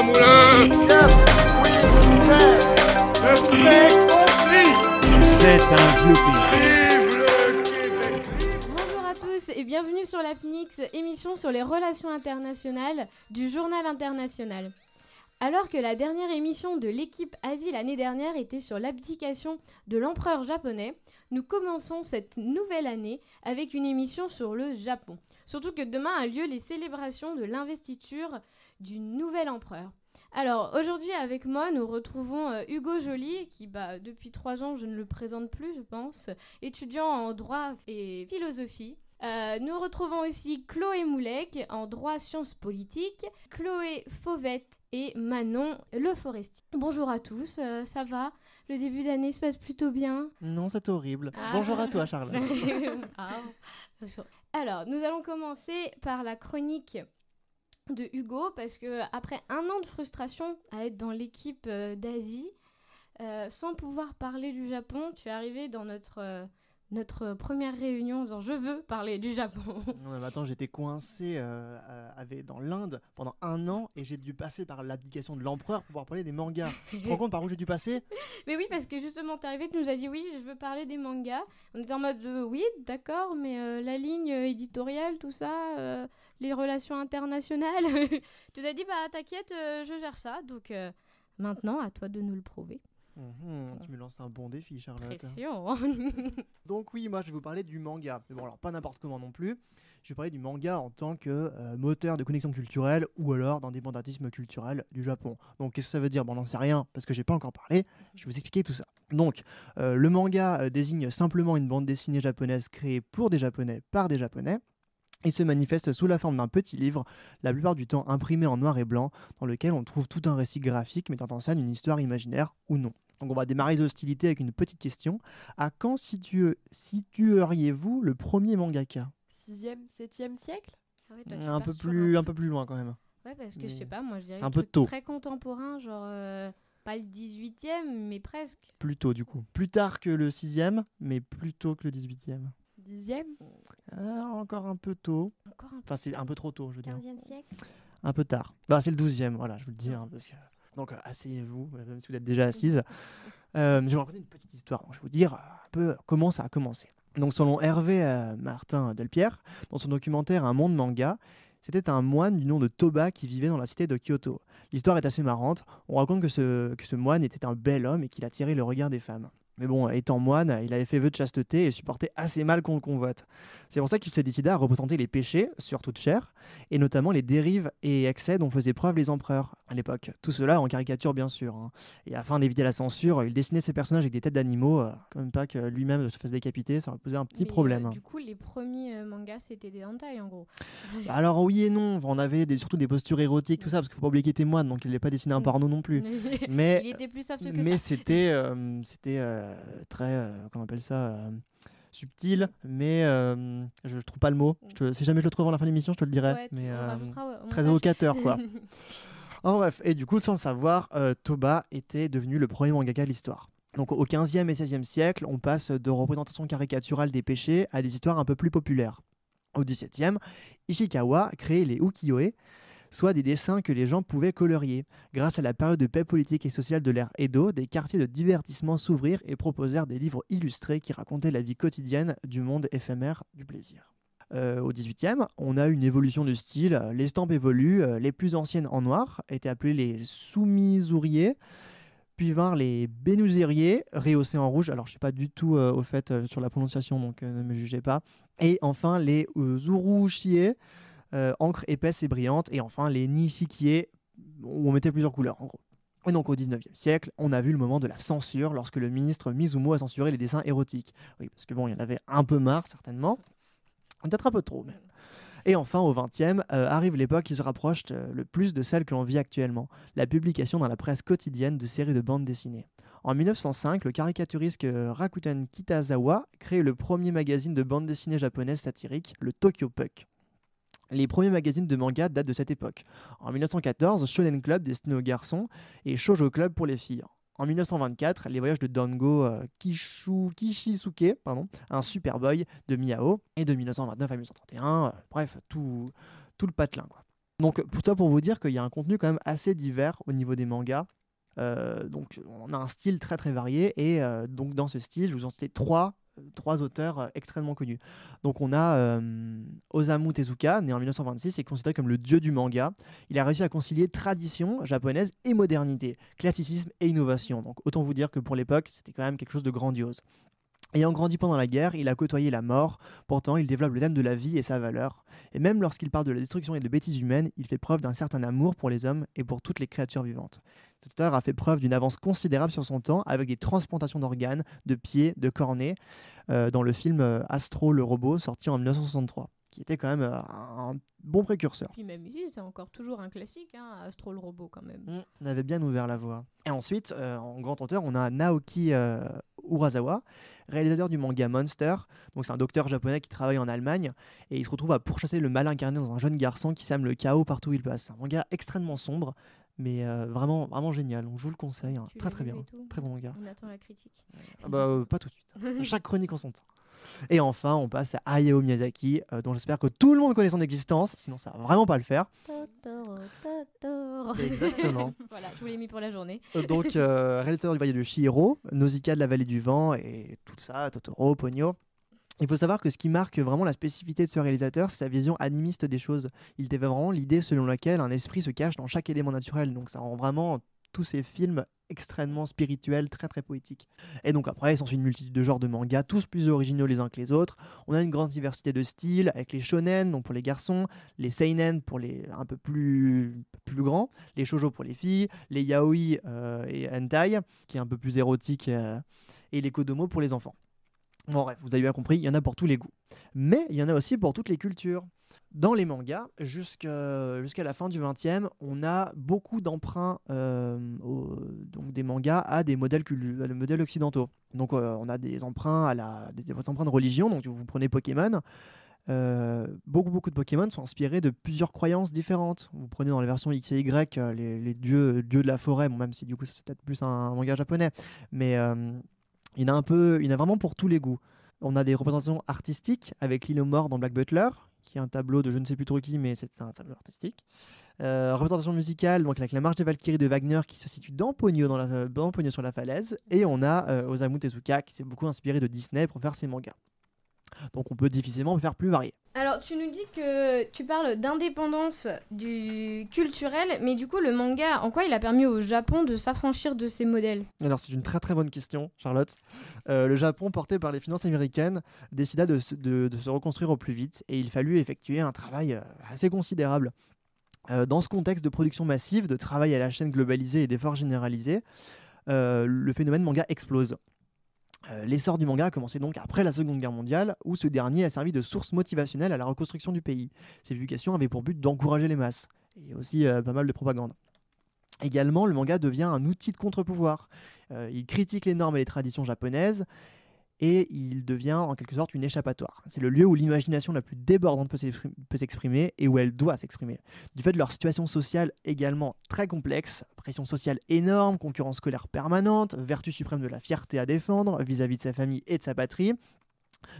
moulin. C'est un vieux pays. Vive le Québec. Bonjour à tous et bienvenue sur la PNIX, émission sur les relations internationales du Journal International. Alors que la dernière émission de l'équipe Asie l'année dernière était sur l'abdication de l'empereur japonais, nous commençons cette nouvelle année avec une émission sur le Japon. Surtout que demain a lieu les célébrations de l'investiture du nouvel empereur. Alors aujourd'hui avec moi nous retrouvons Hugo Joly qui depuis 3 ans je ne le présente plus je pense, étudiant en droit et philosophie. Nous retrouvons aussi Chloé Moulec en droit sciences politiques, Chloé Fauvette et Manon Le Forestier. Bonjour à tous, ça va? Le début d'année se passe plutôt bien? Non, c'est horrible. Bonjour à toi, Charlotte. Alors, nous allons commencer par la chronique de Hugo, parce que après 1 an de frustration à être dans l'équipe d'Asie, sans pouvoir parler du Japon, tu es arrivé dans notre première réunion en disant « Je veux parler du Japon ». Non, mais attends, j'étais coincé dans l'Inde pendant 1 an et j'ai dû passer par l'abdication de l'empereur pour pouvoir parler des mangas. Tu te rends compte par où j'ai dû passer? Mais oui, parce que justement, t'es arrivé, tu nous as dit « Oui, je veux parler des mangas ». On était en mode « Oui, d'accord, mais la ligne éditoriale, tout ça, les relations internationales ». Tu nous as dit « T'inquiète, je gère ça ». Donc maintenant, à toi de nous le prouver. Tu me lances un bon défi, Charlotte. Pression. Donc oui, moi je vais vous parler du manga. Mais bon, alors pas n'importe comment non plus. Je vais parler du manga en tant que moteur de connexion culturelle ou alors d'indépendantisme culturel du Japon. Donc qu'est-ce que ça veut dire? Bon, on n'en sait rien parce que j'ai pas encore parlé. Je vais vous expliquer tout ça. Donc le manga désigne simplement une bande dessinée japonaise créée pour des Japonais par des Japonais. Il se manifeste sous la forme d'un petit livre, la plupart du temps imprimé en noir et blanc, dans lequel on trouve tout un récit graphique mettant en scène une histoire imaginaire ou non. Donc on va démarrer les hostilités avec une petite question. À quand situeriez-vous le premier mangaka? 6e, 7e siècle? Ah ouais, toi, t'es un pas peu sûr, plus hein. loin quand même. Ouais, parce que Mais je sais pas, moi je dirais c'est un un peu truc tôt. très contemporain, genre pas le 18e, mais presque. Plus tôt du coup. Plus tard que le 6e, mais plus tôt que le 18e. 10e? Encore un peu tôt. Encore un peu. Enfin, c'est un peu trop tôt, je veux dire. 15e siècle. Un peu tard. Bah, c'est le 12e, voilà, je vous le dis. Parce que... Donc, asseyez-vous, même si vous êtes déjà assise. Je vais vous raconter une petite histoire. Donc, je vais vous dire un peu comment ça a commencé. Donc, selon Hervé Martin Delpierre, dans son documentaire Un monde manga, c'était un moine du nom de Toba qui vivait dans la cité de Kyoto. L'histoire est assez marrante. On raconte que ce moine était un bel homme et qu'il attirait le regard des femmes. Mais bon, étant moine, il avait fait vœu de chasteté et supportait assez mal qu'on le convoite. C'est pour ça qu'il se décida à représenter les péchés sur toute chair, et notamment les dérives et excès dont faisaient preuve les empereurs à l'époque. Tout cela en caricature bien sûr. Et afin d'éviter la censure, il dessinait ses personnages avec des têtes d'animaux, quand même pas que lui-même se fasse décapiter, ça aurait posé un petit problème. Du coup, les premiers mangas, c'était des hentai en gros. Alors oui et non, on avait surtout des postures érotiques, tout ça, parce qu'il faut pas oublier qu'il était moine, donc il n'allait pas dessiner un porno non plus. Mais il était plus soft que mais ça. c'était très, comment on appelle ça, subtil, mais je trouve pas le mot. Si jamais je le trouve avant la fin de l'émission, je te le dirai. Ouais, mais on rajoutera au très montage. évocateur, quoi. En bref, et du coup, sans le savoir, Toba était devenu le premier mangaka de l'histoire. Donc au 15e et 16e siècle, on passe de représentations caricaturales des péchés à des histoires un peu plus populaires. Au 17e, Ishikawa crée les ukiyo-e, soit des dessins que les gens pouvaient colorier. Grâce à la période de paix politique et sociale de l'ère Edo, des quartiers de divertissement s'ouvrirent et proposèrent des livres illustrés qui racontaient la vie quotidienne du monde éphémère du plaisir. Au 18e, on a une évolution de style. L'estampe évolue. Les plus anciennes en noir étaient appelées les soumizuriers, puis vinrent les bénuzériers, rehaussés en rouge. Alors, je ne suis pas du tout au fait sur la prononciation, donc ne me jugez pas. Et enfin, les urushie, encre épaisse et brillante, et enfin les nishikie où on mettait plusieurs couleurs en gros. Et donc au 19e siècle, on a vu le moment de la censure lorsque le ministre Mizumo a censuré les dessins érotiques. Oui, parce que bon, il y en avait un peu marre certainement, peut-être un peu trop même. Et enfin au 20e, arrive l'époque qui se rapproche le plus de celle que l'on vit actuellement, la publication dans la presse quotidienne de séries de bandes dessinées. En 1905, le caricaturiste Rakuten Kitazawa crée le premier magazine de bande dessinée japonaise satirique, le Tokyo Puck. Les premiers magazines de manga datent de cette époque. En 1914, Shonen Club destiné aux garçons et Shoujo Club pour les filles. En 1924, les voyages de Dango Kishisuke, un Superboy de Miyao, et de 1929 à 1931, bref, tout le patelin, quoi. Donc pour vous dire qu'il y a un contenu quand même assez divers au niveau des mangas. Donc on a un style très très varié et donc dans ce style, je vous en cite trois auteurs extrêmement connus. Donc on a Osamu Tezuka, né en 1926 et considéré comme le dieu du manga. Il a réussi à concilier tradition japonaise et modernité, classicisme et innovation. Donc autant vous dire que pour l'époque, c'était quand même quelque chose de grandiose. Ayant grandi pendant la guerre, il a côtoyé la mort, pourtant il développe le thème de la vie et sa valeur. Et même lorsqu'il parle de la destruction et de bêtises humaines, il fait preuve d'un certain amour pour les hommes et pour toutes les créatures vivantes. Cet auteur a fait preuve d'une avance considérable sur son temps avec des transplantations d'organes, de pieds, de cornets, dans le film Astro le robot sorti en 1963, qui était quand même un bon précurseur. Puis même ici, c'est encore toujours un classique, hein, Astro le robot quand même. On avait bien ouvert la voie. Et ensuite, en grand auteur, on a Naoki Urasawa, réalisateur du manga Monster. Donc c'est un docteur japonais qui travaille en Allemagne et il se retrouve à pourchasser le mal incarné dans un jeune garçon qui sème le chaos partout où il passe. C'est un manga extrêmement sombre, mais vraiment, vraiment génial. Donc je vous le conseille, hein. Tu Très l'as très lu bien, et tout très bon manga. On attend la critique. Pas tout de suite. Chaque chronique en son temps. Et enfin, on passe à Hayao Miyazaki, dont j'espère que tout le monde connaît son existence, sinon ça va vraiment pas le faire. Totoro, Totoro. Exactement. Voilà, je vous l'ai mis pour la journée. Donc, réalisateur du voyage de Chihiro, Nausicaa de la vallée du vent et tout ça, Totoro, Ponyo. Il faut savoir que ce qui marque vraiment la spécificité de ce réalisateur, c'est sa vision animiste des choses. Il avait vraiment l'idée selon laquelle un esprit se cache dans chaque élément naturel. Donc ça rend vraiment tous ces films extrêmement spirituels, très très poétiques. Et donc après, il s'ensuit une multitude de genres de mangas, tous plus originaux les uns que les autres. On a une grande diversité de styles, avec les shonen, donc pour les garçons, les seinen pour les un peu plus grands, les shoujo pour les filles, les yaoi et hentai, qui est un peu plus érotique, et les kodomo pour les enfants. Bon bref, vous avez bien compris, il y en a pour tous les goûts. Mais il y en a aussi pour toutes les cultures. Dans les mangas, jusqu'à la fin du XXe, on a beaucoup d'emprunts donc des mangas à des modèles occidentaux. Donc on a des emprunts des emprunts de religion. Donc vous prenez Pokémon. Beaucoup de Pokémon sont inspirés de plusieurs croyances différentes. Vous prenez dans les versions X et Y les dieux de la forêt, bon, même si du coup c'est peut-être plus un manga japonais, mais il y en a vraiment pour tous les goûts. On a des représentations artistiques avec l'île aux morts dans Black Butler, qui est un tableau de je ne sais plus trop qui, mais c'est un tableau artistique. Représentation musicale, donc avec la marche des Valkyries de Wagner qui se situe dans Ponyo sur la falaise. Et on a Osamu Tezuka qui s'est beaucoup inspiré de Disney pour faire ses mangas. Donc on peut difficilement faire plus varié. Alors, tu nous dis que tu parles d'indépendance du culturel, mais du coup, le manga, en quoi il a permis au Japon de s'affranchir de ces modèles ? Alors c'est une très très bonne question, Charlotte. Le Japon, porté par les finances américaines, décida de se reconstruire au plus vite et il fallut effectuer un travail assez considérable. Dans ce contexte de production massive, de travail à la chaîne globalisée et d'efforts généralisés, le phénomène manga explose. L'essor du manga a commencé donc après la Seconde Guerre mondiale, où ce dernier a servi de source motivationnelle à la reconstruction du pays. Ces publications avaient pour but d'encourager les masses, et aussi pas mal de propagande. Également, le manga devient un outil de contre-pouvoir. Il critique les normes et les traditions japonaises, et il devient en quelque sorte une échappatoire. C'est le lieu où l'imagination la plus débordante peut s'exprimer et où elle doit s'exprimer. Du fait de leur situation sociale également très complexe, pression sociale énorme, concurrence scolaire permanente, vertu suprême de la fierté à défendre vis-à-vis de sa famille et de sa patrie,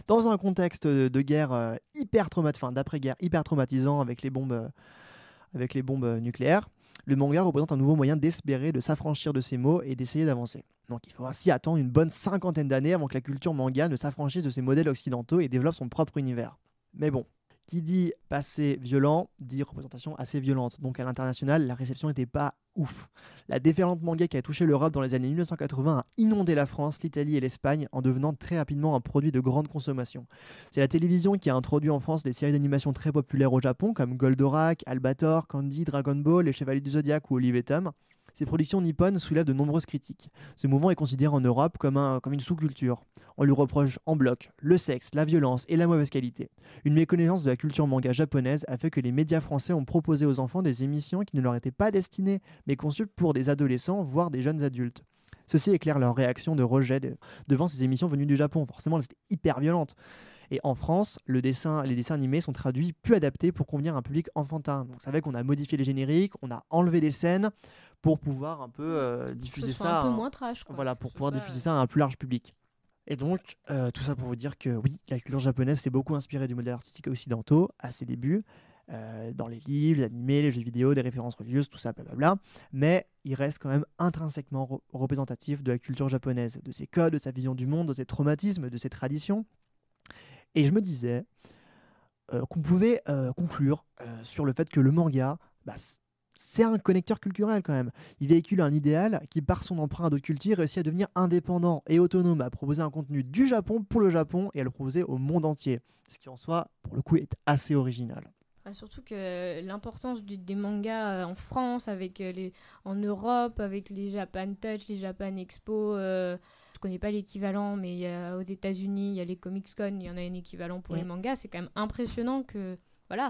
dans un contexte de guerre d'après-guerre hyper traumatisant avec les bombes nucléaires, le manga représente un nouveau moyen d'espérer, de s'affranchir de ces mots et d'essayer d'avancer. Donc il faut ainsi attendre une bonne 50aine d'années avant que la culture manga ne s'affranchisse de ces modèles occidentaux et développe son propre univers. Mais bon, qui dit passé violent, dit représentation assez violente. Donc à l'international, la réception n'était pas ouf. La déferlante manga qui a touché l'Europe dans les années 1980 a inondé la France, l'Italie et l'Espagne en devenant très rapidement un produit de grande consommation. C'est la télévision qui a introduit en France des séries d'animation très populaires au Japon comme Goldorak, Albator, Candy, Dragon Ball, Les Chevaliers du Zodiaque ou Olive et Tom. Ces productions nippones soulèvent de nombreuses critiques. Ce mouvement est considéré en Europe comme une sous-culture. On lui reproche en bloc le sexe, la violence et la mauvaise qualité. Une méconnaissance de la culture manga japonaise a fait que les médias français ont proposé aux enfants des émissions qui ne leur étaient pas destinées, mais conçues pour des adolescents, voire des jeunes adultes. Ceci éclaire leur réaction de rejet devant ces émissions venues du Japon. Forcément, elles étaient hyper violentes. Et en France, les dessins animés sont traduits plus adaptés pour convenir à un public enfantin. Donc ça fait qu'on a modifié les génériques, on a enlevé des scènes pour pouvoir un peu diffuser ça. Un peu moins trash, quoi. Voilà, pour pouvoir diffuser ça à un plus large public. Et donc, tout ça pour vous dire que oui, la culture japonaise s'est beaucoup inspirée du modèle artistique occidentaux à ses débuts. dans les livres, les animés, les jeux vidéo, des références religieuses, tout ça, blablabla. Mais il reste quand même intrinsèquement représentatif de la culture japonaise, de ses codes, de sa vision du monde, de ses traumatismes, de ses traditions. Et je me disais qu'on pouvait conclure sur le fait que le manga, c'est un connecteur culturel quand même. Il véhicule un idéal qui, par son emprunt à d'autres cultures, réussit à devenir indépendant et autonome, à proposer un contenu du Japon pour le Japon et à le proposer au monde entier. Ce qui en soi, pour le coup, est assez original. Surtout que l'importance des mangas en France, en Europe, avec les Japan Touch, les Japan Expo, je connais pas l'équivalent, mais aux États-Unis, il y a les Comics Con, il y en a un équivalent pour les mangas. C'est quand même impressionnant que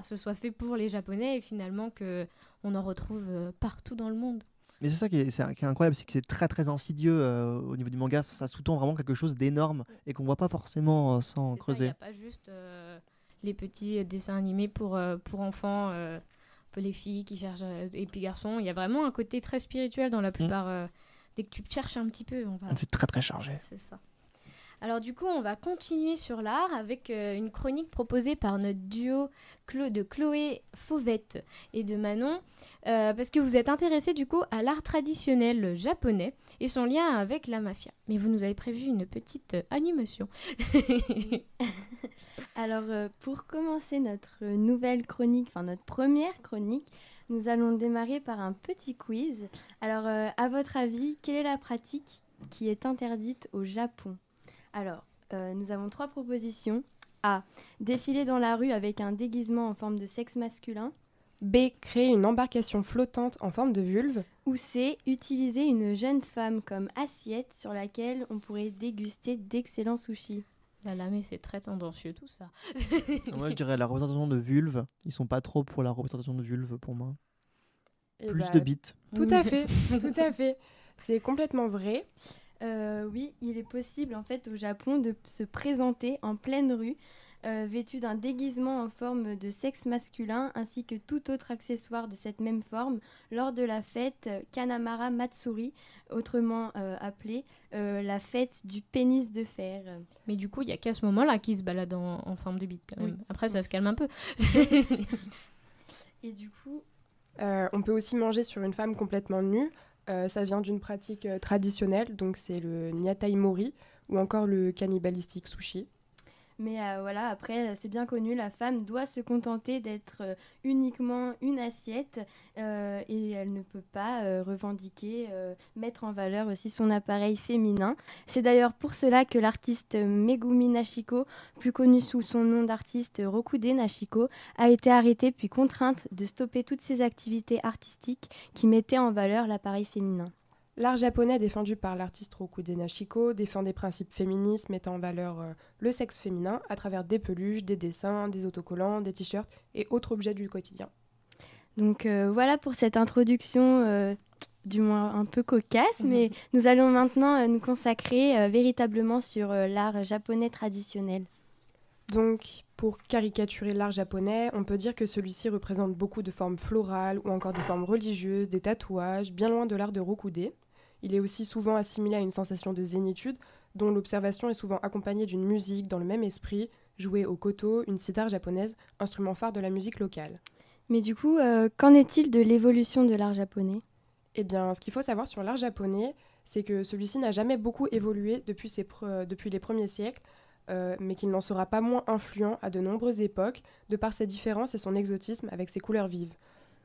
ce soit fait pour les Japonais et finalement qu'on en retrouve partout dans le monde. Mais c'est ça qui est incroyable, c'est que c'est très très insidieux au niveau du manga. Ça sous-tend vraiment quelque chose d'énorme et qu'on voit pas forcément sans creuser. Il n'y a pas juste les petits dessins animés pour enfants, un peu les filles qui cherchent et puis garçons. Il y a vraiment un côté très spirituel dans la plupart. Dès que tu cherches un petit peu, c'est très très chargé. C'est ça. Alors du coup, on va continuer sur l'art avec une chronique proposée par notre duo de Chloé Fauvette et de Manon, parce que vous êtes intéressés du coup à l'art traditionnel japonais et son lien avec la mafia. Mais vous nous avez prévu une petite animation. Alors pour commencer notre nouvelle chronique, enfin notre première chronique, nous allons démarrer par un petit quiz. Alors à votre avis, quelle est la pratique qui est interdite au Japon ? Alors, nous avons 3 propositions. A. Défiler dans la rue avec un déguisement en forme de sexe masculin. B. Créer une embarcation flottante en forme de vulve. Ou C. Utiliser une jeune femme comme assiette sur laquelle on pourrait déguster d'excellents sushis. Là, mais c'est très tendancieux tout ça. Moi, je dirais la représentation de vulve. Ils sont pas trop pour la représentation de vulve pour moi. Plus de bites. Tout à fait, tout à fait. C'est complètement vrai. Oui, il est possible en fait au Japon de se présenter en pleine rue vêtu d'un déguisement en forme de sexe masculin ainsi que tout autre accessoire de cette même forme lors de la fête Kanamara Matsuri, autrement appelée la fête du pénis de fer. Mais du coup, il n'y a qu'à ce moment-là qu'ils se baladent en forme de bite quand même. Oui. Après, ça se calme un peu. Et du coup... on peut aussi manger sur une femme complètement nue. Ça vient d'une pratique traditionnelle, donc c'est le Nyatai Mori ou encore le cannibalistique sushi. Mais voilà, après, c'est bien connu, la femme doit se contenter d'être uniquement une assiette et elle ne peut pas revendiquer, mettre en valeur aussi son appareil féminin. C'est d'ailleurs pour cela que l'artiste Megumi Nashiko, plus connu sous son nom d'artiste Rokude Nashiko, a été arrêtée puis contrainte de stopper toutes ses activités artistiques qui mettaient en valeur l'appareil féminin. L'art japonais défendu par l'artiste Rokude Nashiko défend des principes féministes mettant en valeur le sexe féminin à travers des peluches, des dessins, des autocollants, des t-shirts et autres objets du quotidien. Donc voilà pour cette introduction du moins un peu cocasse, mais nous allons maintenant nous consacrer véritablement sur l'art japonais traditionnel. Donc, pour caricaturer l'art japonais, on peut dire que celui-ci représente beaucoup de formes florales ou encore des formes religieuses, des tatouages, bien loin de l'art de Rokude. Il est aussi souvent assimilé à une sensation de zénitude, dont l'observation est souvent accompagnée d'une musique dans le même esprit, jouée au koto, une sitar japonaise, instrument phare de la musique locale. Mais du coup, qu'en est-il de l'évolution de l'art japonais ? Eh bien, ce qu'il faut savoir sur l'art japonais, c'est que celui-ci n'a jamais beaucoup évolué depuis les premiers siècles, mais qu'il n'en sera pas moins influent à de nombreuses époques, de par ses différences et son exotisme avec ses couleurs vives.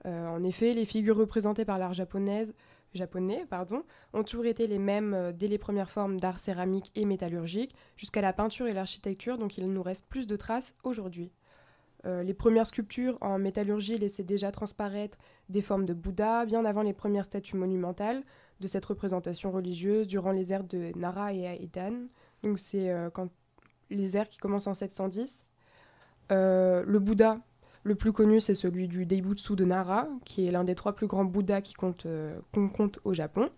En effet, les figures représentées par l'art japonais, ont toujours été les mêmes dès les premières formes d'art céramique et métallurgique, jusqu'à la peinture et l'architecture, donc il nous reste plus de traces aujourd'hui. Les premières sculptures en métallurgie laissaient déjà transparaître des formes de Bouddha, bien avant les premières statues monumentales de cette représentation religieuse durant les ères de Nara et Edan. Donc c'est les ères qui commencent en 710. Le Bouddha, le plus connu, c'est celui du Deibutsu de Nara, qui est l'un des 3 plus grands Bouddhas qu'on compte au Japon.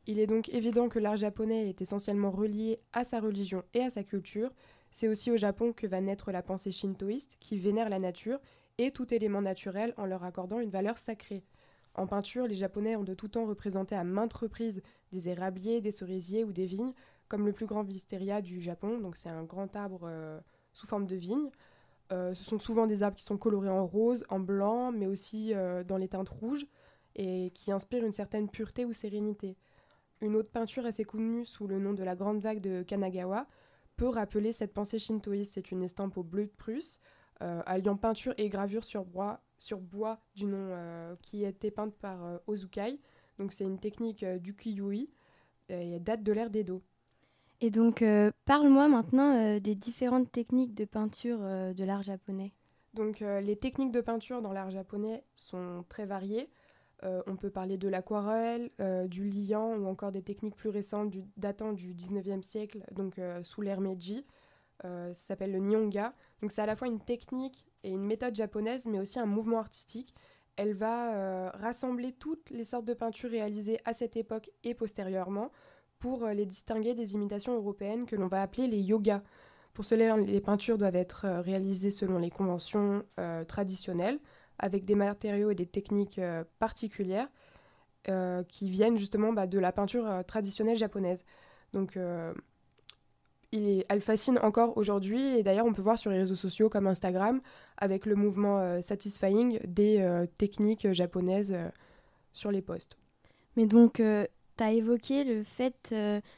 Il est donc évident que l'art japonais est essentiellement relié à sa religion et à sa culture. C'est aussi au Japon que va naître la pensée shintoïste, qui vénère la nature et tout élément naturel en leur accordant une valeur sacrée. En peinture, les Japonais ont de tout temps représenté à maintes reprises des érabliers, des cerisiers ou des vignes, comme le plus grand wisteria du Japon, donc c'est un grand arbre sous forme de vigne. Ce sont souvent des arbres qui sont colorés en rose, en blanc, mais aussi dans les teintes rouges, et qui inspirent une certaine pureté ou sérénité. Une autre peinture assez connue sous le nom de la Grande Vague de Kanagawa peut rappeler cette pensée shintoïste. C'est une estampe au bleu de Prusse, alliant peinture et gravure sur bois du nom qui a été peinte par Ozukai. Donc c'est une technique d'ukiyo-e et date de l'ère d'Edo. Et donc, parle-moi maintenant des différentes techniques de peinture de l'art japonais. Donc les techniques de peinture dans l'art japonais sont très variées. On peut parler de l'aquarelle, du liant ou encore des techniques plus récentes datant du 19e siècle, donc sous l'ère Meiji. Ça s'appelle le Nihonga. Donc c'est à la fois une technique et une méthode japonaise, mais aussi un mouvement artistique. Elle va rassembler toutes les sortes de peintures réalisées à cette époque et postérieurement pour les distinguer des imitations européennes que l'on va appeler les yoga. Pour cela, les peintures doivent être réalisées selon les conventions traditionnelles, avec des matériaux et des techniques particulières qui viennent justement de la peinture traditionnelle japonaise. Donc elle fascine encore aujourd'hui, et d'ailleurs on peut voir sur les réseaux sociaux comme Instagram, avec le mouvement Satisfying, des techniques japonaises sur les posts. Mais donc, tu as évoqué le fait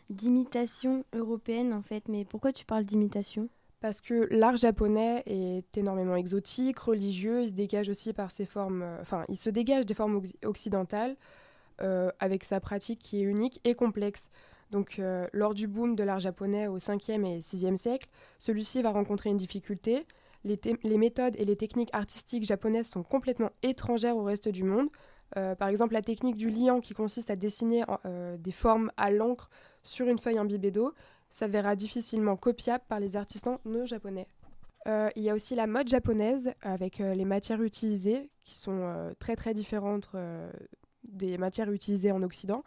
d'imitation européenne, en fait. Mais pourquoi tu parles d'imitation ? Parce que l'art japonais est énormément exotique, religieux, il se dégage aussi par ses formes, il se dégage des formes occidentales avec sa pratique qui est unique et complexe. Donc, lors du boom de l'art japonais au 5e et 6e siècle, celui-ci va rencontrer une difficulté. Les méthodes et les techniques artistiques japonaises sont complètement étrangères au reste du monde. Par exemple, la technique du liant qui consiste à dessiner des formes à l'encre sur une feuille imbibée d'eau s'avérera difficilement copiable par les artisans no japonais. Il y a aussi la mode japonaise avec les matières utilisées qui sont très très différentes des matières utilisées en Occident.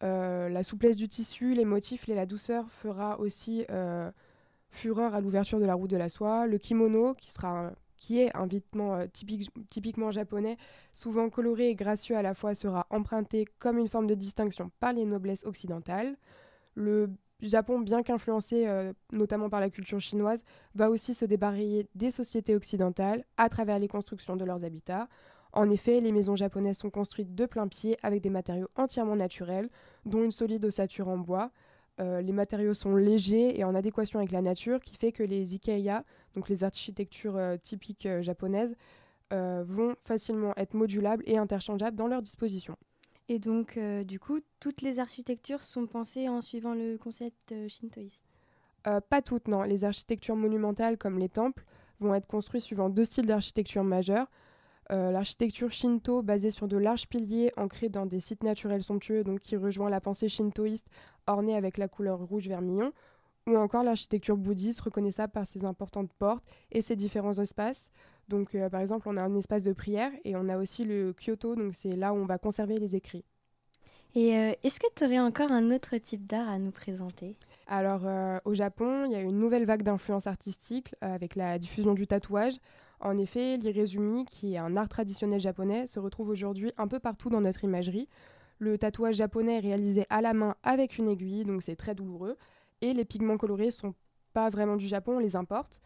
La souplesse du tissu, les motifs et la douceur fera aussi fureur à l'ouverture de la route de la soie. Le kimono, qui est un vêtement typiquement japonais, souvent coloré et gracieux à la fois, sera emprunté comme une forme de distinction par les noblesses occidentales. Le Japon, bien qu'influencé notamment par la culture chinoise, va aussi se débarrasser des sociétés occidentales à travers les constructions de leurs habitats. En effet, les maisons japonaises sont construites de plain-pied avec des matériaux entièrement naturels, dont une solide ossature en bois. Les matériaux sont légers et en adéquation avec la nature, qui fait que les ikeya, donc les architectures typiques japonaises, vont facilement être modulables et interchangeables dans leur disposition. Et donc, du coup, toutes les architectures sont pensées en suivant le concept shintoïste ? Pas toutes, non. Les architectures monumentales, comme les temples, vont être construites suivant deux styles d'architecture majeurs. L'architecture shinto, basée sur de larges piliers ancrés dans des sites naturels somptueux, donc qui rejoint la pensée shintoïste, ornée avec la couleur rouge-vermillon, ou encore l'architecture bouddhiste, reconnaissable par ses importantes portes et ses différents espaces. Donc, par exemple, on a un espace de prière et on a aussi le Kyoto, donc c'est là où on va conserver les écrits. Et est-ce que tu aurais encore un autre type d'art à nous présenter ? Alors, au Japon, il y a une nouvelle vague d'influence artistique avec la diffusion du tatouage. En effet, l'irezumi, qui est un art traditionnel japonais, se retrouve aujourd'hui un peu partout dans notre imagerie. Le tatouage japonais est réalisé à la main avec une aiguille, donc c'est très douloureux. Et les pigments colorés ne sont pas vraiment du Japon, on les importe.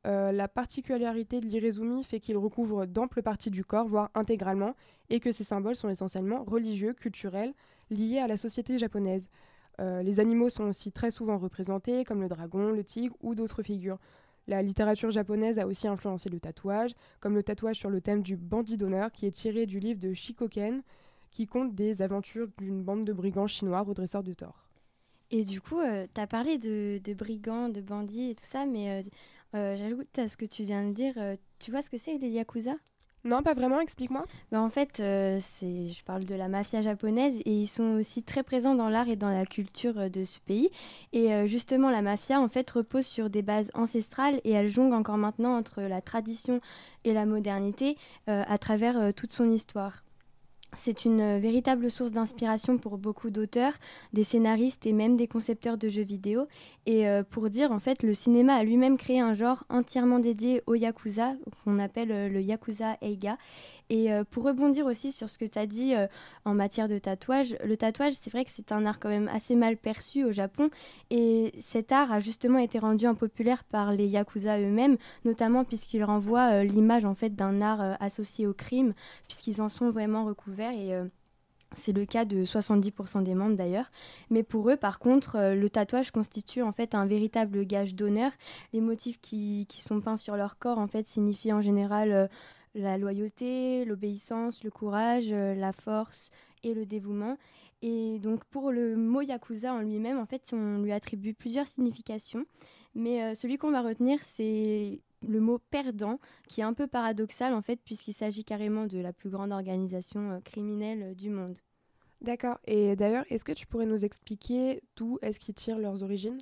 La particularité de l'irezumi fait qu'il recouvre d'amples parties du corps, voire intégralement, et que ces symboles sont essentiellement religieux, culturels, liés à la société japonaise. Les animaux sont aussi très souvent représentés, comme le dragon, le tigre ou d'autres figures. La littérature japonaise a aussi influencé le tatouage, comme le tatouage sur le thème du bandit d'honneur, qui est tiré du livre de Shikoken, qui compte des aventures d'une bande de brigands chinois redresseurs de tort. Et du coup, tu as parlé de brigands, de bandits et tout ça, mais j'ajoute à ce que tu viens de dire, tu vois ce que c'est les yakuza ? Non, pas vraiment, explique-moi. En fait, je parle de la mafia japonaise et ils sont aussi très présents dans l'art et dans la culture de ce pays. Et justement, la mafia, en fait, repose sur des bases ancestrales et elle jongle encore maintenant entre la tradition et la modernité à travers toute son histoire. C'est une véritable source d'inspiration pour beaucoup d'auteurs, des scénaristes et même des concepteurs de jeux vidéo. Et pour dire, en fait, le cinéma a lui-même créé un genre entièrement dédié au Yakuza, qu'on appelle le Yakuza Eiga. Et pour rebondir aussi sur ce que tu as dit en matière de tatouage, le tatouage, c'est vrai que c'est un art quand même assez mal perçu au Japon. Et cet art a justement été rendu impopulaire par les Yakuza eux-mêmes, notamment puisqu'ils renvoient l'image en fait d'un art associé au crime, puisqu'ils en sont vraiment recouverts. Et c'est le cas de 70% des membres d'ailleurs. Mais pour eux, par contre, le tatouage constitue en fait un véritable gage d'honneur. Les motifs qui sont peints sur leur corps en fait signifient en général la loyauté, l'obéissance, le courage, la force et le dévouement. Et donc pour le mot yakuza en lui-même, en fait, on lui attribue plusieurs significations. Mais celui qu'on va retenir, c'est le mot perdant, qui est un peu paradoxal en fait, puisqu'il s'agit carrément de la plus grande organisation criminelle du monde. D'accord. Et d'ailleurs, est-ce que tu pourrais nous expliquer d'où est-ce qu'ils tirent leurs origines?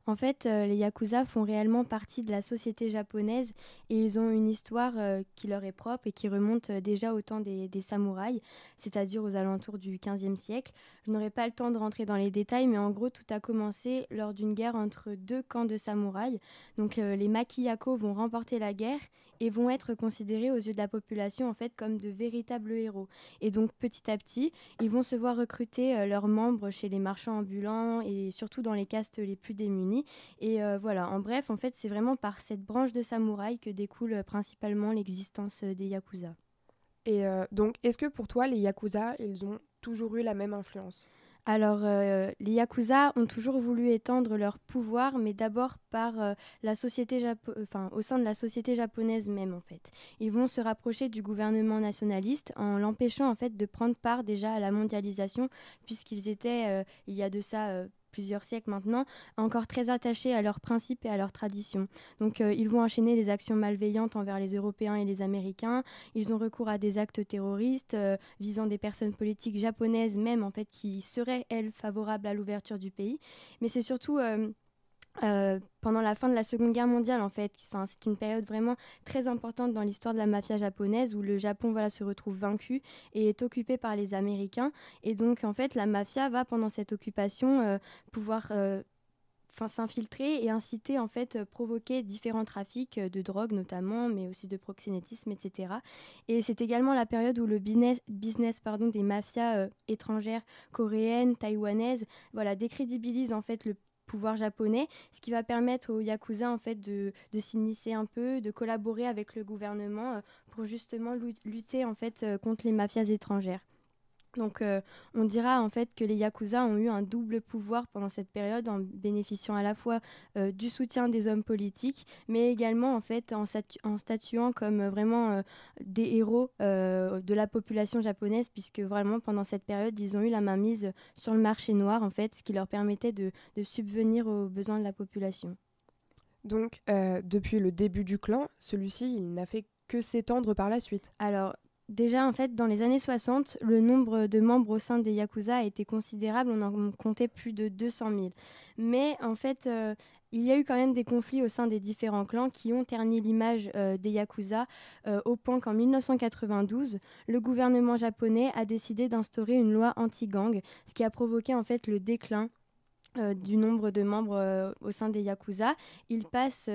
En fait, les Yakuza font réellement partie de la société japonaise et ils ont une histoire qui leur est propre et qui remonte déjà au temps des samouraïs, c'est-à-dire aux alentours du XVe siècle. Je n'aurai pas le temps de rentrer dans les détails, mais en gros, tout a commencé lors d'une guerre entre deux camps de samouraïs. Donc, les Makiyako vont remporter la guerre et vont être considérés aux yeux de la population en fait comme de véritables héros. Et donc, petit à petit, ils vont se voir recruter leurs membres chez les marchands ambulants et surtout dans les castes les plus démunies. Et voilà, en bref, en fait, c'est vraiment par cette branche de samouraï que découle principalement l'existence des Yakuza. Et donc, est-ce que pour toi, les Yakuza, ils ont toujours eu la même influence? Alors, les Yakuza ont toujours voulu étendre leur pouvoir, mais d'abord par au sein de la société japonaise même, en fait. Ils vont se rapprocher du gouvernement nationaliste en l'empêchant, en fait, de prendre part déjà à la mondialisation, puisqu'ils étaient, il y a de ça plusieurs siècles maintenant, encore très attachés à leurs principes et à leurs traditions. Donc, ils vont enchaîner les actions malveillantes envers les Européens et les Américains. Ils ont recours à des actes terroristes visant des personnes politiques japonaises même en fait qui seraient elles favorables à l'ouverture du pays. Mais c'est surtout pendant la fin de la Seconde Guerre mondiale en fait. Enfin, c'est une période vraiment très importante dans l'histoire de la mafia japonaise où le Japon voilà, se retrouve vaincu et est occupé par les Américains. Et donc en fait la mafia va pendant cette occupation pouvoir s'infiltrer et inciter en fait provoquer différents trafics de drogue notamment mais aussi de proxénétisme, etc. Et c'est également la période où le business des mafias étrangères coréennes, taïwanaises voilà, décrédibilise en fait le pouvoir japonais, ce qui va permettre aux Yakuza en fait de s'initier un peu, de collaborer avec le gouvernement pour justement lutter en fait contre les mafias étrangères. Donc on dira en fait que les Yakuza ont eu un double pouvoir pendant cette période en bénéficiant à la fois du soutien des hommes politiques mais également en fait en statuant comme vraiment des héros de la population japonaise puisque vraiment pendant cette période ils ont eu la mainmise sur le marché noir en fait ce qui leur permettait de subvenir aux besoins de la population. Donc, depuis le début du clan, celui-ci, il n'a fait que s'étendre par la suite. Alors, déjà, en fait, dans les années 60, le nombre de membres au sein des Yakuza a été considérable, on en comptait plus de 200 000. Mais en fait, il y a eu quand même des conflits au sein des différents clans qui ont terni l'image des Yakuza au point qu'en 1992, le gouvernement japonais a décidé d'instaurer une loi anti-gang, ce qui a provoqué en fait le déclin du nombre de membres au sein des Yakuza. Il passe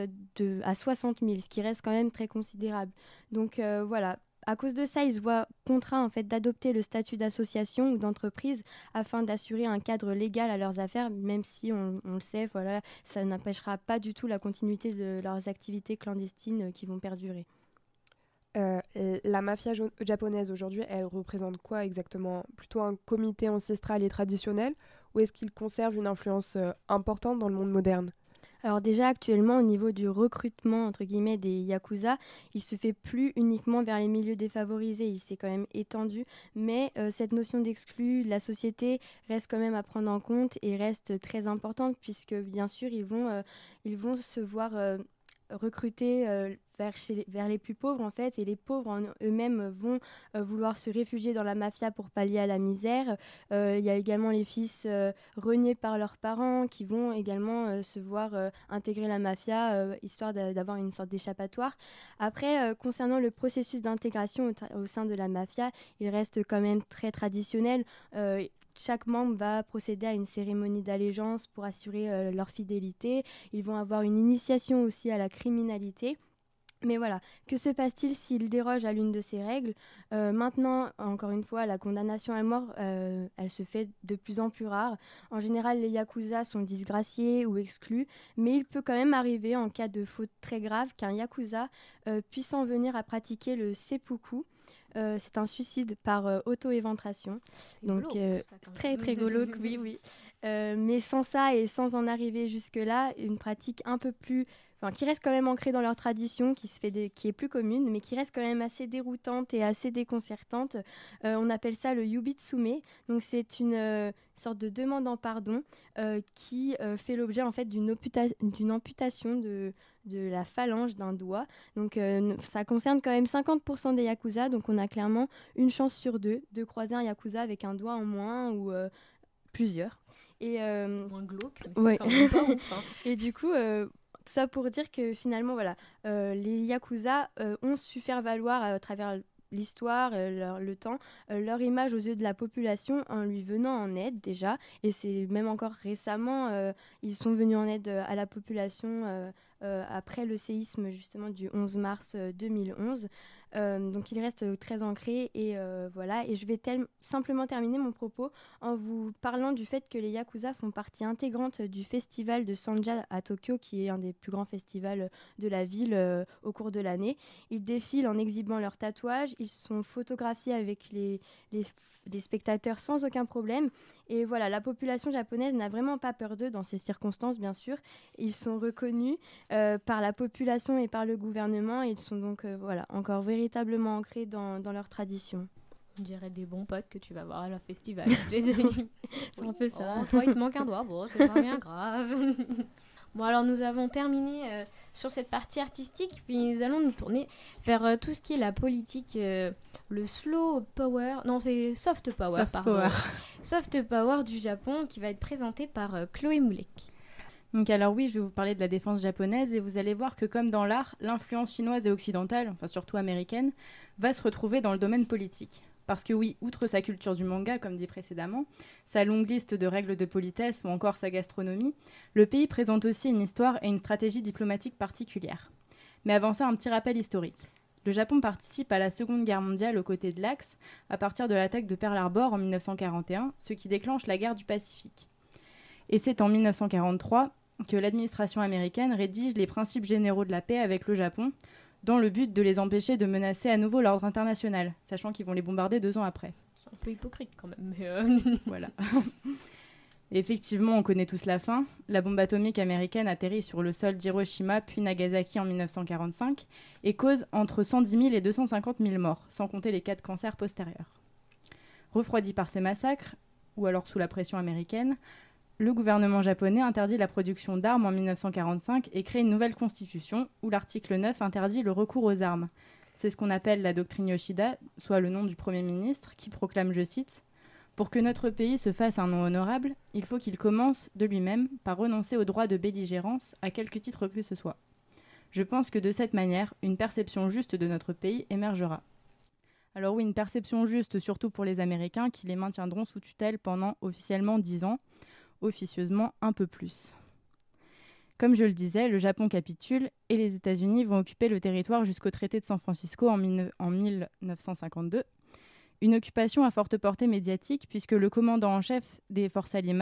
à 60 000, ce qui reste quand même très considérable. Donc voilà. À cause de ça, ils se voient contraints en fait, d'adopter le statut d'association ou d'entreprise afin d'assurer un cadre légal à leurs affaires, même si on le sait, voilà, ça n'empêchera pas du tout la continuité de leurs activités clandestines qui vont perdurer. La mafia japonaise aujourd'hui, elle représente quoi exactement? Plutôt un comité ancestral et traditionnel ou est-ce qu'il conserve une influence importante dans le monde moderne? Alors déjà actuellement au niveau du recrutement entre guillemets des Yakuza, il se fait plus uniquement vers les milieux défavorisés, il s'est quand même étendu, mais cette notion d'exclus de la société reste quand même à prendre en compte et reste très importante puisque bien sûr ils vont se voir recruter vers les plus pauvres en fait, et les pauvres en eux-mêmes vont vouloir se réfugier dans la mafia pour pallier à la misère. Il y a également les fils reniés par leurs parents qui vont également se voir intégrer la mafia histoire d'avoir une sorte d'échappatoire. Après, concernant le processus d'intégration au sein de la mafia, il reste quand même très traditionnel. Chaque membre va procéder à une cérémonie d'allégeance pour assurer leur fidélité. Ils vont avoir une initiation aussi à la criminalité. Mais voilà, que se passe-t-il s'il déroge à l'une de ces règles ? Maintenant, encore une fois, la condamnation à mort, elle se fait de plus en plus rare. En général, les yakuza sont disgraciés ou exclus, mais il peut quand même arriver, en cas de faute très grave, qu'un yakuza puisse en venir à pratiquer le seppuku. C'est un suicide par auto-éventration. Donc, très très glauque, oui, oui. Mais sans ça et sans en arriver jusque-là, une pratique un peu plus... Enfin, qui reste quand même ancrée dans leur tradition, qui est plus commune, mais qui reste quand même assez déroutante et assez déconcertante. On appelle ça le yubitsume. Donc c'est une sorte de demande en pardon qui fait l'objet en fait d'une amputation de la phalange d'un doigt. Donc ça concerne quand même 50% des yakuza, donc on a clairement une chance sur deux de croiser un yakuza avec un doigt en moins ou plusieurs. Et, moins glauque, ouais. c'est quand même pas ouf, hein. Et du coup... tout ça pour dire que finalement, voilà, les yakuza ont su faire valoir à travers l'histoire, le temps, leur image aux yeux de la population en lui venant en aide déjà. Et c'est même encore récemment, ils sont venus en aide à la population après le séisme justement du 11 mars 2011. Donc il reste très ancré et voilà. Et je vais simplement terminer mon propos en vous parlant du fait que les yakuza font partie intégrante du festival de Sanja à Tokyo, qui est un des plus grands festivals de la ville au cours de l'année. Ils défilent en exhibant leurs tatouages, ils sont photographiés avec les spectateurs sans aucun problème. Et voilà, la population japonaise n'a vraiment pas peur d'eux dans ces circonstances, bien sûr. Ils sont reconnus par la population et par le gouvernement. Ils sont donc voilà, encore véritablement ancrés dans leur tradition. On dirait des bons potes que tu vas voir à leur festival. C'est un peu ça. Oh, toi, il te manque un doigt. Bon, c'est pas bien grave. Bon, alors nous avons terminé sur cette partie artistique, puis nous allons nous tourner vers tout ce qui est la politique, le slow power, non c'est soft power, Soft pardon. power. Soft power du Japon qui va être présenté par Chloé Moulek. Donc alors oui, je vais vous parler de la défense japonaise et vous allez voir que comme dans l'art, l'influence chinoise et occidentale, enfin surtout américaine, va se retrouver dans le domaine politique. Parce que oui, outre sa culture du manga, comme dit précédemment, sa longue liste de règles de politesse ou encore sa gastronomie, le pays présente aussi une histoire et une stratégie diplomatique particulière. Mais avant ça, un petit rappel historique. Le Japon participe à la Seconde Guerre mondiale aux côtés de l'Axe à partir de l'attaque de Pearl Harbor en 1941, ce qui déclenche la guerre du Pacifique. Et c'est en 1943 que l'administration américaine rédige les principes généraux de la paix avec le Japon, dans le but de les empêcher de menacer à nouveau l'ordre international, sachant qu'ils vont les bombarder 2 ans après. C'est un peu hypocrite quand même. Mais Voilà. Et effectivement, on connaît tous la fin. La bombe atomique américaine atterrit sur le sol d'Hiroshima puis Nagasaki en 1945 et cause entre 110 000 et 250 000 morts, sans compter les cas de cancer postérieurs. Refroidi par ces massacres, ou alors sous la pression américaine, le gouvernement japonais interdit la production d'armes en 1945 et crée une nouvelle constitution où l'article 9 interdit le recours aux armes. C'est ce qu'on appelle la doctrine Yoshida, soit le nom du Premier ministre, qui proclame, je cite, « Pour que notre pays se fasse un nom honorable, il faut qu'il commence de lui-même par renoncer au droit de belligérance à quelque titre que ce soit. Je pense que de cette manière, une perception juste de notre pays émergera. » Alors oui, une perception juste surtout pour les Américains qui les maintiendront sous tutelle pendant officiellement 10 ans, officieusement un peu plus. Comme je le disais, le Japon capitule et les États-Unis vont occuper le territoire jusqu'au traité de San Francisco en 1952. Une occupation à forte portée médiatique puisque le commandant en chef des forces alliées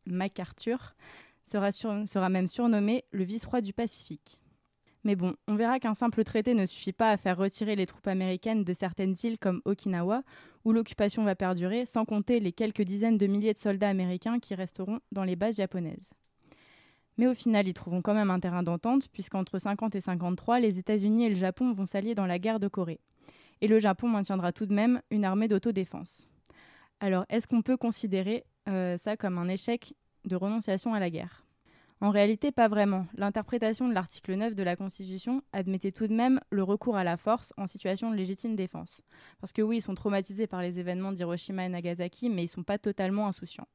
MacArthur sera même surnommé le vice-roi du Pacifique. Mais bon, on verra qu'un simple traité ne suffit pas à faire retirer les troupes américaines de certaines îles comme Okinawa, où l'occupation va perdurer, sans compter les quelques dizaines de milliers de soldats américains qui resteront dans les bases japonaises. Mais au final, ils trouveront quand même un terrain d'entente, puisqu'entre 50 et 53, les États-Unis et le Japon vont s'allier dans la guerre de Corée. Et le Japon maintiendra tout de même une armée d'autodéfense. Alors, est-ce qu'on peut considérer ça comme un échec de renonciation à la guerre ? En réalité, pas vraiment. L'interprétation de l'article 9 de la Constitution admettait tout de même le recours à la force en situation de légitime défense. Parce que oui, ils sont traumatisés par les événements d'Hiroshima et Nagasaki, mais ils ne sont pas totalement insouciants.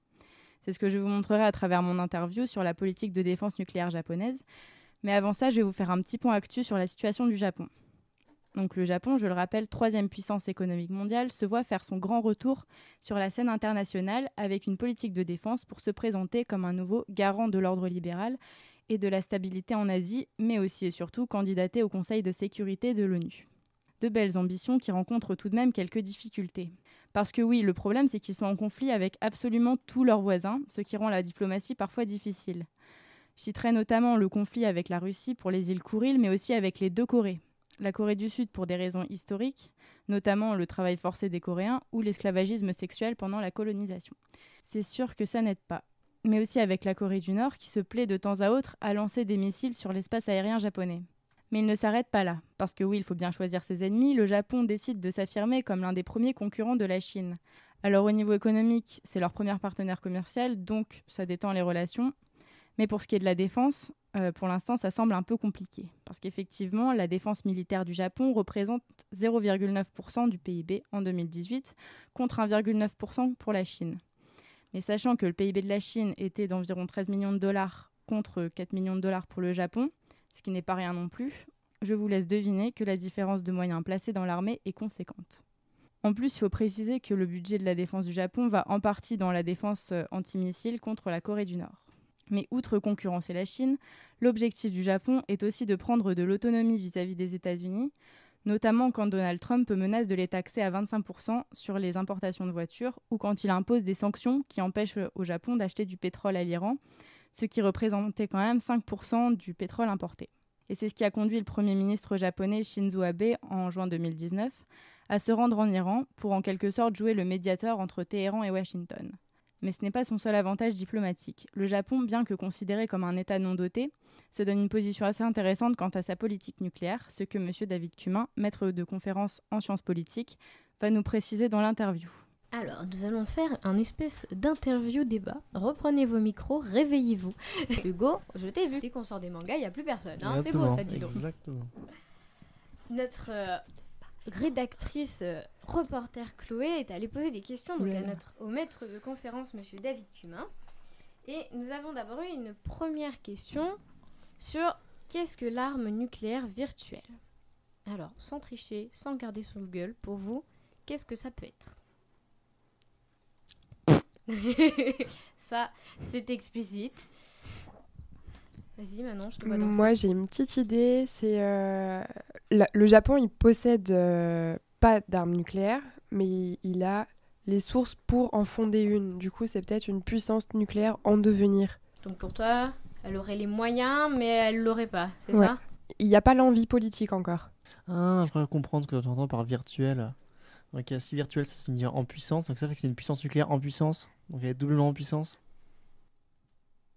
C'est ce que je vous montrerai à travers mon interview sur la politique de défense nucléaire japonaise. Mais avant ça, je vais vous faire un petit point actu sur la situation du Japon. Donc le Japon, je le rappelle, 3e puissance économique mondiale, se voit faire son grand retour sur la scène internationale avec une politique de défense pour se présenter comme un nouveau garant de l'ordre libéral et de la stabilité en Asie, mais aussi et surtout candidater au Conseil de sécurité de l'ONU. De belles ambitions qui rencontrent tout de même quelques difficultés. Parce que oui, le problème, c'est qu'ils sont en conflit avec absolument tous leurs voisins, ce qui rend la diplomatie parfois difficile. Je citerai notamment le conflit avec la Russie pour les îles Kouriles, mais aussi avec les 2 Corées. La Corée du Sud pour des raisons historiques, notamment le travail forcé des Coréens ou l'esclavagisme sexuel pendant la colonisation. C'est sûr que ça n'aide pas. Mais aussi avec la Corée du Nord qui se plaît de temps à autre à lancer des missiles sur l'espace aérien japonais. Mais il ne s'arrête pas là, parce que oui, il faut bien choisir ses ennemis, le Japon décide de s'affirmer comme l'un des premiers concurrents de la Chine. Alors au niveau économique, c'est leur premier partenaire commercial, donc ça détend les relations. Mais pour ce qui est de la défense, pour l'instant, ça semble un peu compliqué. Parce qu'effectivement, la défense militaire du Japon représente 0,9% du PIB en 2018, contre 1,9% pour la Chine. Mais sachant que le PIB de la Chine était d'environ 13 millions de dollars contre 4 millions de dollars pour le Japon, ce qui n'est pas rien non plus, je vous laisse deviner que la différence de moyens placés dans l'armée est conséquente. En plus, il faut préciser que le budget de la défense du Japon va en partie dans la défense antimissile contre la Corée du Nord. Mais outre concurrencer la Chine, l'objectif du Japon est aussi de prendre de l'autonomie vis-à-vis des États-Unis, notamment quand Donald Trump menace de les taxer à 25% sur les importations de voitures ou quand il impose des sanctions qui empêchent au Japon d'acheter du pétrole à l'Iran, ce qui représentait quand même 5% du pétrole importé. Et c'est ce qui a conduit le Premier ministre japonais Shinzo Abe en juin 2019 à se rendre en Iran pour en quelque sorte jouer le médiateur entre Téhéran et Washington. Mais ce n'est pas son seul avantage diplomatique. Le Japon, bien que considéré comme un État non doté, se donne une position assez intéressante quant à sa politique nucléaire, ce que M. David Cumin, maître de conférence en sciences politiques, va nous préciser dans l'interview. Alors, nous allons faire un espèce d'interview-débat. Reprenez vos micros, réveillez-vous. Hugo, je t'ai vu. Dès qu'on sort des mangas, il n'y a plus personne. Hein, c'est beau, ça, dis donc. Exactement. Notre rédactrice reporter Chloé est allée poser des questions donc, au maître de conférence, monsieur David Cumin. Et nous avons d'abord eu une première question sur qu'est-ce que l'arme nucléaire virtuelle. Alors, sans tricher, sans garder sous le gueule, pour vous, qu'est-ce que ça peut être? Ça, c'est explicite. Vas-y, Manon, je te vois danser. Moi, j'ai une petite idée. C'est le Japon, il possède pas d'armes nucléaires, mais il a les sources pour en fonder une. Du coup, c'est peut-être une puissance nucléaire en devenir. Donc pour toi, elle aurait les moyens, mais elle l'aurait pas, c'est Ouais. ça? Il n'y a pas l'envie politique encore. Ah, je crois comprendre ce que tu entends par virtuel. Ok, si virtuel, ça signifie en puissance, donc ça fait que c'est une puissance nucléaire en puissance. Donc elle est doublement en puissance.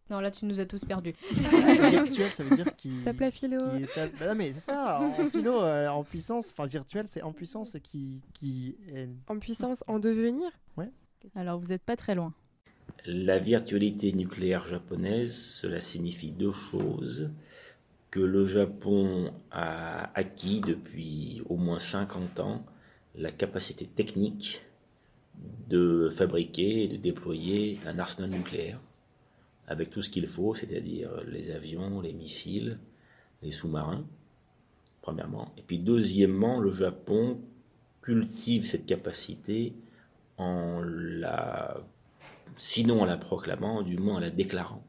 Non, là, tu nous as tous perdus. Virtuel, ça veut dire qu'il. Tape la philo. Bah non, mais c'est ça, en philo, en puissance, enfin virtuel, c'est en puissance et qui est. En puissance, en devenir. Alors, vous n'êtes pas très loin. La virtualité nucléaire japonaise, cela signifie 2 choses. Que le Japon a acquis depuis au moins 50 ans la capacité technique de fabriquer et de déployer un arsenal nucléaire avec tout ce qu'il faut, c'est-à-dire les avions, les missiles, les sous-marins, premièrement. Et puis deuxièmement, le Japon cultive cette capacité sinon en la proclamant, du moins en la déclarant.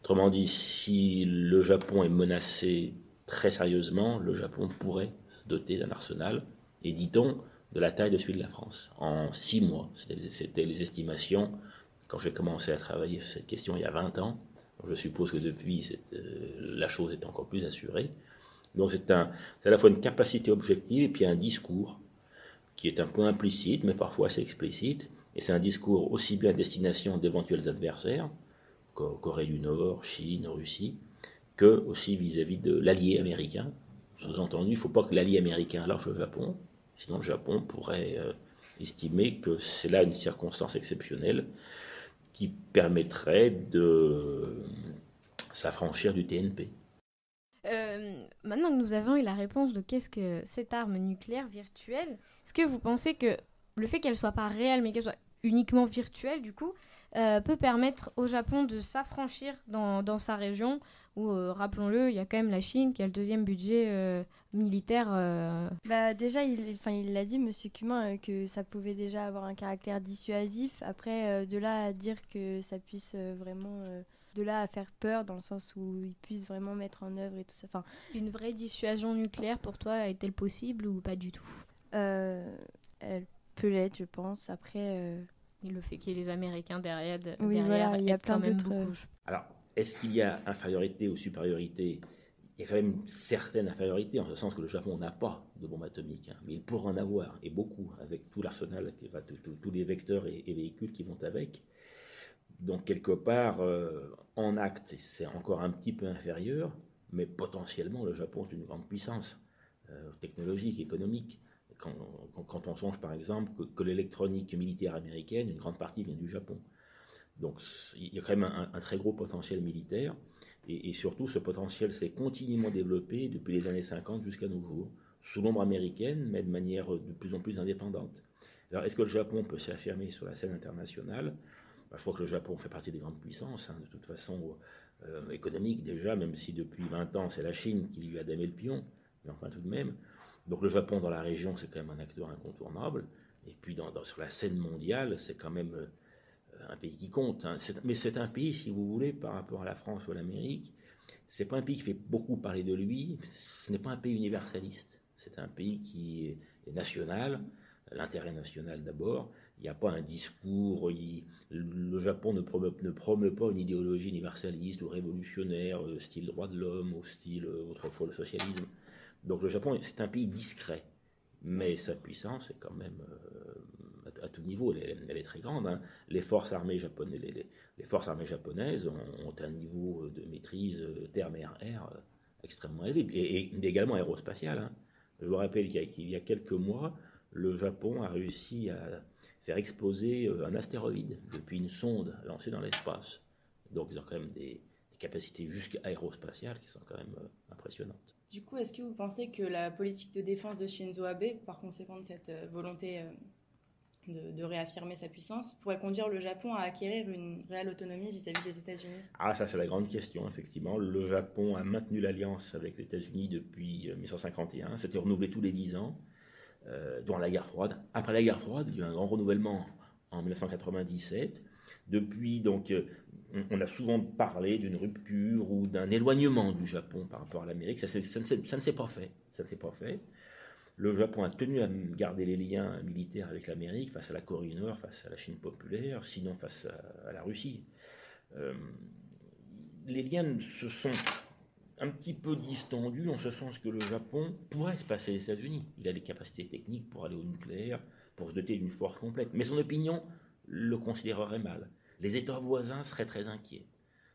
Autrement dit, si le Japon est menacé très sérieusement, le Japon pourrait se doter d'un arsenal, et dit-on, de la taille de celui de la France, en 6 mois. C'était les estimations quand j'ai commencé à travailler sur cette question il y a 20 ans. Je suppose que depuis, la chose est encore plus assurée. Donc c'est à la fois une capacité objective et puis un discours qui est un peu implicite, mais parfois assez explicite. Et c'est un discours aussi bien à destination d'éventuels adversaires, Corée du Nord, Chine, Russie, que aussi vis-à-vis de l'allié américain. Sous-entendu, il ne faut pas que l'allié américain lâche le Japon, sinon le Japon pourrait estimer que c'est là une circonstance exceptionnelle qui permettrait de s'affranchir du TNP. Maintenant que nous avons eu la réponse de qu'est-ce que cette arme nucléaire virtuelle, est-ce que vous pensez que le fait qu'elle soit pas réelle mais qu'elle soit uniquement virtuelle du coup peut permettre au Japon de s'affranchir dans sa région où, rappelons-le, il y a quand même la Chine qui a le deuxième budget militaire. Déjà, il l'a dit, Monsieur Cumin, que ça pouvait déjà avoir un caractère dissuasif. Après, de là à dire que ça puisse vraiment... de là à faire peur dans le sens où ils puissent vraiment mettre en œuvre et tout ça. Enfin, Une vraie dissuasion nucléaire pour toi est-elle possible ou pas du tout? elle peut l'être, je pense. Après... Le fait qu'il y ait les Américains derrière Oui, voilà, il y a aide quand plein même d'autres, beaucoup. Alors, est-ce qu'il y a infériorité ou supériorité? Il y a quand même une certaine infériorité, en ce sens que le Japon n'a pas de bombe atomique, hein, mais il pourra en avoir, et beaucoup, avec tout l'arsenal, tous les vecteurs et véhicules qui vont avec. Donc, quelque part, en acte, c'est encore un petit peu inférieur, mais potentiellement, le Japon est une grande puissance technologique, économique. Quand on songe, par exemple, que l'électronique militaire américaine, une grande partie vient du Japon. Donc, il y a quand même un très gros potentiel militaire, et surtout, ce potentiel s'est continuellement développé depuis les années 50 jusqu'à nos jours, sous l'ombre américaine, mais de manière de plus en plus indépendante. Alors, est-ce que le Japon peut s'affirmer sur la scène internationale? Je crois que le Japon fait partie des grandes puissances, hein, de toute façon économique déjà, même si depuis 20 ans, c'est la Chine qui lui a damé le pion, mais enfin tout de même. Donc le Japon dans la région, c'est quand même un acteur incontournable, et puis sur la scène mondiale, c'est quand même un pays qui compte, hein. Mais c'est un pays, si vous voulez, par rapport à la France ou à l'Amérique, c'est pas un pays qui fait beaucoup parler de lui, ce n'est pas un pays universaliste, c'est un pays qui est national, l'intérêt national d'abord. Il n'y a pas un discours, le Japon ne promeut pas une idéologie universaliste ou révolutionnaire, style droit de l'homme, ou style autrefois le socialisme. Donc le Japon, c'est un pays discret, mais sa puissance est quand même à tout niveau, elle est très grande, hein. Les forces armées japonaises ont un niveau de maîtrise terre-mer-air extrêmement élevé, et également aérospatial, hein. Je vous rappelle qu'il y a quelques mois, le Japon a réussi à faire exploser un astéroïde depuis une sonde lancée dans l'espace. Donc ils ont quand même des capacités jusqu'à aérospatiales qui sont quand même impressionnantes. Du coup, est-ce que vous pensez que la politique de défense de Shinzo Abe, par conséquent de cette volonté de réaffirmer sa puissance, pourrait conduire le Japon à acquérir une réelle autonomie vis-à-vis des États-Unis? Ah, ça c'est la grande question, effectivement. Le Japon a maintenu l'alliance avec les États-Unis depuis 1951, c'était renouvelé tous les 10 ans, durant la guerre froide. Après la guerre froide, il y a eu un grand renouvellement en 1997. Depuis, donc, on a souvent parlé d'une rupture ou d'un éloignement du Japon par rapport à l'Amérique. Ça ne s'est pas fait. Ça ne s'est pas fait. Le Japon a tenu à garder les liens militaires avec l'Amérique face à la Corée du Nord, face à la Chine populaire, sinon face à la Russie. Les liens se sont un petit peu distendus en ce sens que le Japon pourrait se passer des États-Unis. Il a les capacités techniques pour aller au nucléaire, pour se doter d'une force complète. Mais son opinion le considérerait mal. Les États voisins seraient très inquiets.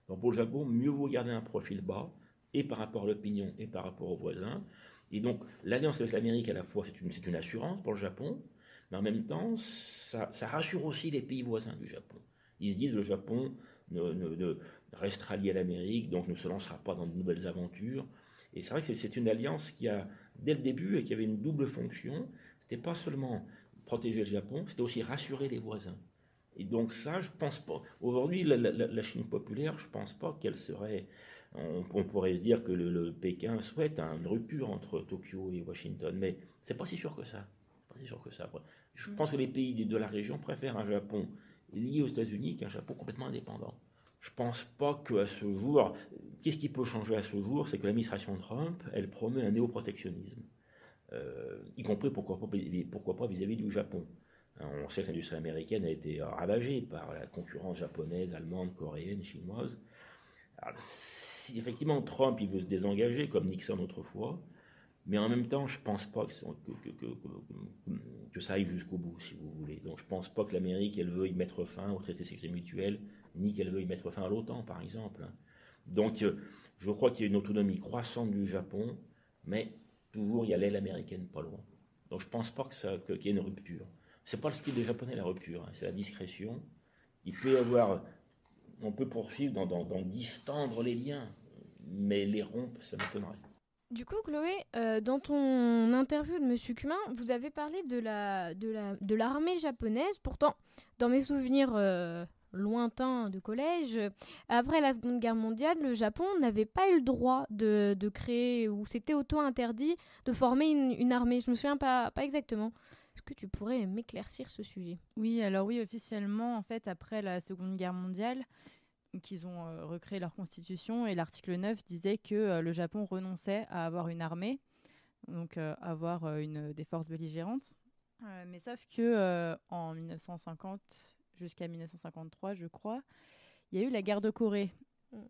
Donc pour le Japon, mieux vaut garder un profil bas, et par rapport à l'opinion, et par rapport aux voisins. Et donc l'alliance avec l'Amérique, à la fois, c'est une assurance pour le Japon, mais en même temps, ça rassure aussi les pays voisins du Japon. Ils se disent, le Japon ne restera lié à l'Amérique, donc ne se lancera pas dans de nouvelles aventures. Et c'est vrai que c'est une alliance qui a, dès le début, et qui avait une double fonction. C'était pas seulement protéger le Japon, c'était aussi rassurer les voisins. Et donc ça, je pense pas. Aujourd'hui, la Chine populaire, je pense pas qu'elle serait... On pourrait se dire que le Pékin souhaite une rupture entre Tokyo et Washington, mais c'est pas si sûr que ça. Pas si sûr que ça. Je pense que les pays de la région préfèrent un Japon lié aux États-Unis qu'un Japon complètement indépendant. Je pense pas qu'à ce jour... Qu'est-ce qui peut changer à ce jour? C'est que l'administration Trump, elle promeut un néo-protectionnisme. Y compris, pourquoi pas vis-à-vis du Japon. On sait que l'industrie américaine a été ravagée par la concurrence japonaise, allemande, coréenne, chinoise. Alors, si effectivement Trump il veut se désengager, comme Nixon autrefois, mais en même temps, je ne pense pas que ça aille jusqu'au bout, si vous voulez. Donc je ne pense pas que l'Amérique, elle veut y mettre fin au traité de sécurité mutuelle, ni qu'elle veut y mettre fin à l'OTAN, par exemple. Donc je crois qu'il y a une autonomie croissante du Japon, mais toujours il y a l'aile américaine pas loin. Donc je ne pense pas qu'il y ait une rupture. C'est pas le style des Japonais, la rupture, hein, c'est la discrétion. Il peut y avoir on peut poursuivre dans distendre les liens, mais les rompre, ça m'étonnerait. Du coup, Chloé, dans ton interview de Monsieur Cumin, vous avez parlé de l'armée japonaise. Pourtant, dans mes souvenirs lointains de collège, après la Seconde Guerre mondiale, le Japon n'avait pas eu le droit de créer, ou c'était auto-interdit de former une armée. Je me souviens pas exactement. Est-ce que tu pourrais m'éclaircir ce sujet ? Oui, alors oui, officiellement, en fait, après la Seconde Guerre mondiale, qu'ils ont recréé leur constitution, et l'article 9 disait que le Japon renonçait à avoir une armée, donc avoir des forces belligérantes. Mais sauf que en 1950 jusqu'à 1953, je crois, il y a eu la guerre de Corée.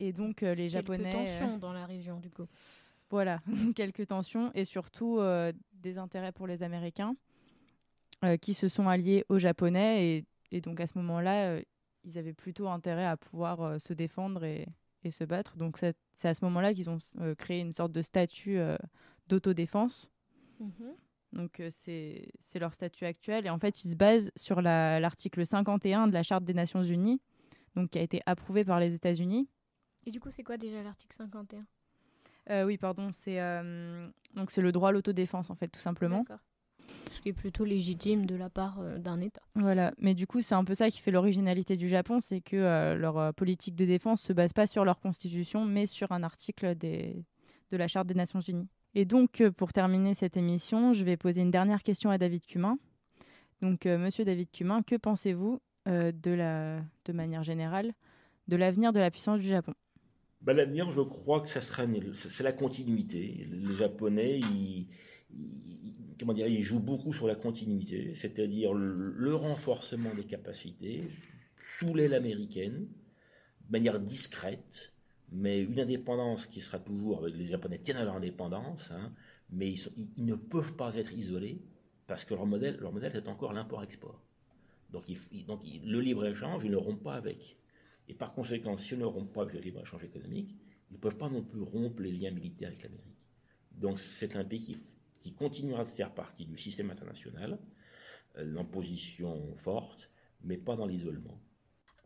Et donc les Japonais... Quelques tensions dans la région, du coup. Voilà, quelques tensions, et surtout des intérêts pour les Américains qui se sont alliés aux Japonais, et donc à ce moment-là... ils avaient plutôt intérêt à pouvoir se défendre et se battre. Donc c'est à ce moment-là qu'ils ont créé une sorte de statut d'autodéfense. Donc c'est leur statut actuel. Et en fait, ils se basent sur l'article 51 de la Charte des Nations Unies, donc qui a été approuvé par les États-Unis. Et du coup, c'est quoi déjà l'article 51 ? Oui, pardon. Donc c'est le droit à l'autodéfense, en fait, tout simplement. D'accord. Ce qui est plutôt légitime de la part d'un État. Voilà, mais du coup, c'est un peu ça qui fait l'originalité du Japon, c'est que leur politique de défense ne se base pas sur leur constitution, mais sur un article de la Charte des Nations Unies. Et donc, pour terminer cette émission, je vais poser une dernière question à David Cumin. Donc, monsieur David Cumin, que pensez-vous, de manière générale, de l'avenir de la puissance du Japon ? L'avenir, je crois que c'est la continuité. Les Japonais, ils jouent beaucoup sur la continuité, c'est-à-dire le renforcement des capacités sous l'aile américaine, de manière discrète, mais une indépendance qui sera toujours, les Japonais tiennent à leur indépendance, mais ils ne peuvent pas être isolés, parce que leur modèle c'est encore l'import-export. Donc le libre-échange, ils ne rompent pas avec. Et par conséquent, s'ils ne rompent pas avec le libre-échange économique, ils ne peuvent pas non plus rompre les liens militaires avec l'Amérique. Donc c'est un pays qui continuera de faire partie du système international, en position forte, mais pas dans l'isolement.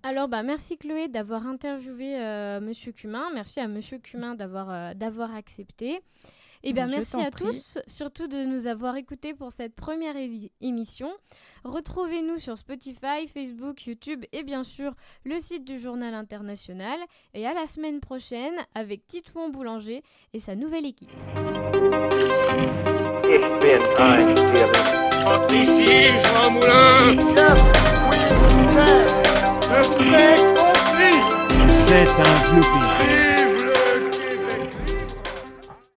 Alors, merci Chloé d'avoir interviewé Monsieur Cumin. Merci à Monsieur Cumin d'avoir accepté. Et merci à tous, surtout de nous avoir écoutés pour cette première émission. Retrouvez-nous sur Spotify, Facebook, YouTube et bien sûr le site du Journal International. Et à la semaine prochaine avec Titouan Boulanger et sa nouvelle équipe. Ici, Jean Moulin. C'est un Floopy.